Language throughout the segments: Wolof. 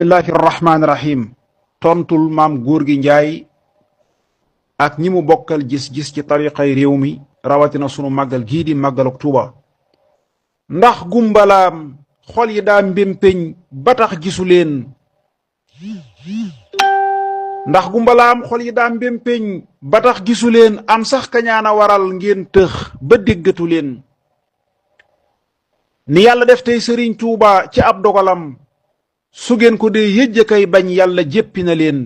bismillahi rahmaani rahim tontul maam góor gi njaay ak ñi mu bokkal gis-gis ci tariqay réew mi rawatina sunu màggal gii di màggaluk tuuba ndax gumbalaam xol yi daa mbémpeñ ba tax gisu leen ndax gumbalaam xol yi daa mbémpeñ ba tax gisu leen am sax kañaana waral ngeen tëx ba déggatu leen ni yàlla def tey sëriñ tuuba ci ab dogalam su ngeen ko dee yëjj kay bañ yàlla jéppi na leen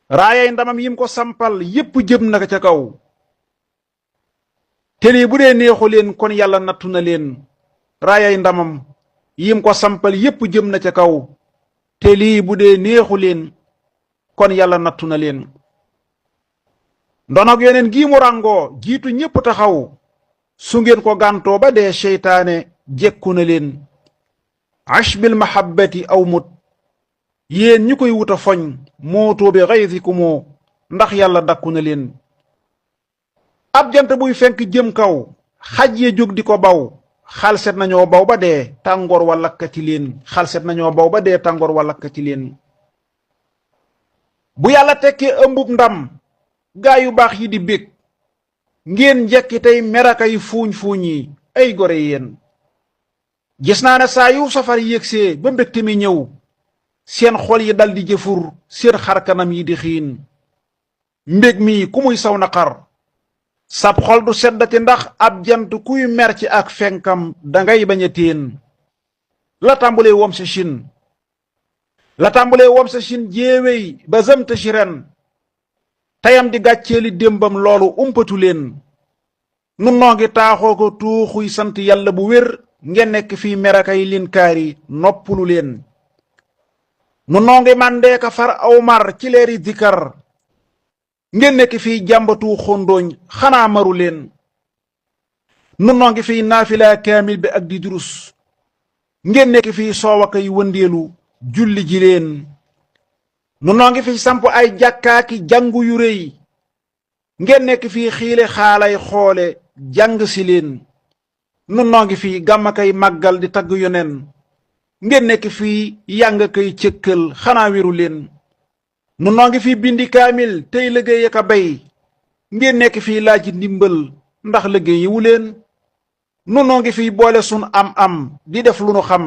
raayay ndamam yim ko sampal yépp jëm na ca kaw te lii bu dee neexu leen kon yàlla nattu na leen raayay ndamam yim ko sampal yépp jëm na ca kaw te lii bu dee neexu leen kon yàlla nattu na leen ndonog yeneen gii mu ràngoo jiitu ñépp taxaw su ngeen ko gàntoo ba dee seytaane jekku na leen ash bil mahabbati aw mut yéen ñi koy wuta foñ mootoo bi xaysikumoo ndax yàlla dakku na leen ab jant buy fenk jëm kaw xaj ye jóg di ko baw xalset nañoo baw ba dee tàngoor wa lakkati leen xalset nañoo baw ba dee tàngoor wa lakkati leen bu yàlla tekkee ëmbub ndam gaa yu baax yi di bég ngeen njekki tey merakay fuuñ fuuñ yi ay gore yéen gis naa ne saa yu safar yégsee ba mbégte mi ñëw seen xol yi dal di jëfur seen xarkanam yi di xiin mbég mi ku muy saw naqar sab xol du seddati ndax ab jant kuy mer ci ak fenkam dangay bañ a téen la tàmbulee wom sa chin jéewéy ba zëmta ci ren teyam di gàcceeli démbam loolu umpatu leen nun noo ngi taaxoo ko tuuxuy sant yàlla bu wér ngeen nekk fii merakay linkaari noppulu leen nu noo ngi màndeeka far aw mar ci leeri dikar ngeen nekk fii jàmbatu xondooñ xanaa maru leen nu noo ngi fii naafila kaamil bi ak di durus ngeen nekk fii soowakay wëndeelu julli ji leen nu noo ngi fii samp ay jàkkaaki jàngu yu réy ngeen nekk fii xiile xaalay xoole jàng si leen nun noo ngi fii gàmma kay màggal di tagg yonen ngeen nekk fii yàng kay cëkkal xanaa wéru leen nun noo ngi fii bindi kaamil tey liggéey ak a bay ngeen nekk fii laaj ndimbal ndax liggéey yiwu leen nun noo ngi fii boole sun am di def lu nu xam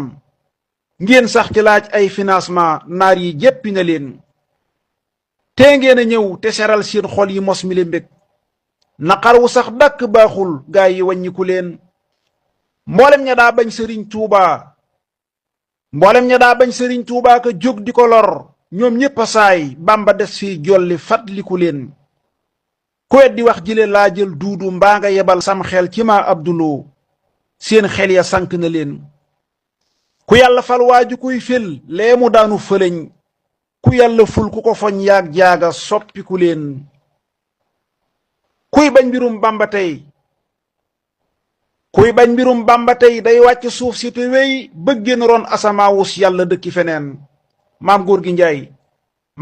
ngeen sax ci laaj ay financement naar yi jéppi na leen tee ngeen a ñëw te seral seen xol yi mos mi le mbég naqar wu sax dàkk baaxul gaa yi wàññiku leen mboolem ña daa bañ sëriñ tuubaa ka jóg di ko lor ñoom ñépp a saay bamba des fii jolli fàttaliku leen ku wet di wax jile laa jël duudu mbaa nga yebal sam xel ci maa abduloo seen xel ya sank na leen ku yàlla fal waaju kuy fel lee mu daanu fëlëñ ku yàlla ful ku ko foñ yaag jaaga soppiku leen kuy bañ mbirum bamba tey day wàcc suuf si te wéy bëggeen ron asamaawus yàlla dëkki feneen maam góor gi njaay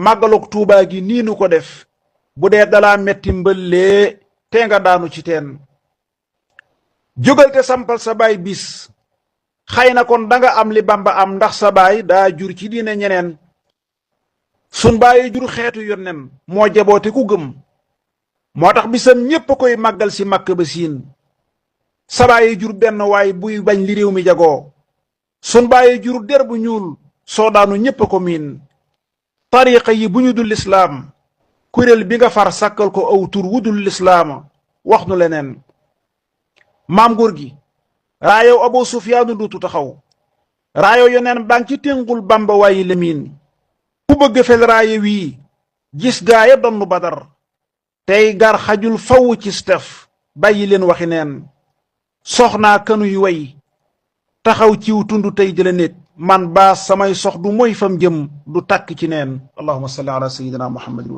màggaluk tuubaa gi nii nu ko def bu dee dalaa metti mbëllee te nga daanu ci teen jógal te sampal sa baay bis xëy na kon danga am li bamba am ndax sa baay daa jur ci diine ñeneen sun bàyyi jur xeetu yonnen moo jaboote ku gëm moo tax bisam ñépp koy màggal si màkk ba siin sa bàyyi jur benn waay buy bañ li réew mi jagoo sun bàyyi jur der bu ñuul soo daanu ñépp ko miin tariqa yi bu ñu dul lislaam kuréel bi nga far sàkkal ko aw tur wu dul lislaam wax nu leneen maam góor gi raayow Abu Sufyaanu duutu taxaw raayow yoneen baa ngi ci téngul bamba waayi lemiin ku bëgg fel raaye wii gis gaaya donnu badar tey gar xajul faw ci stef bàyyi leen waxi neen soxnaa kanuy way taxaw ciw tund tey jëla nit man baas samay sox du mooy fam jëm du tàkk ci neen allahumma salli ala sayyidina muhammadin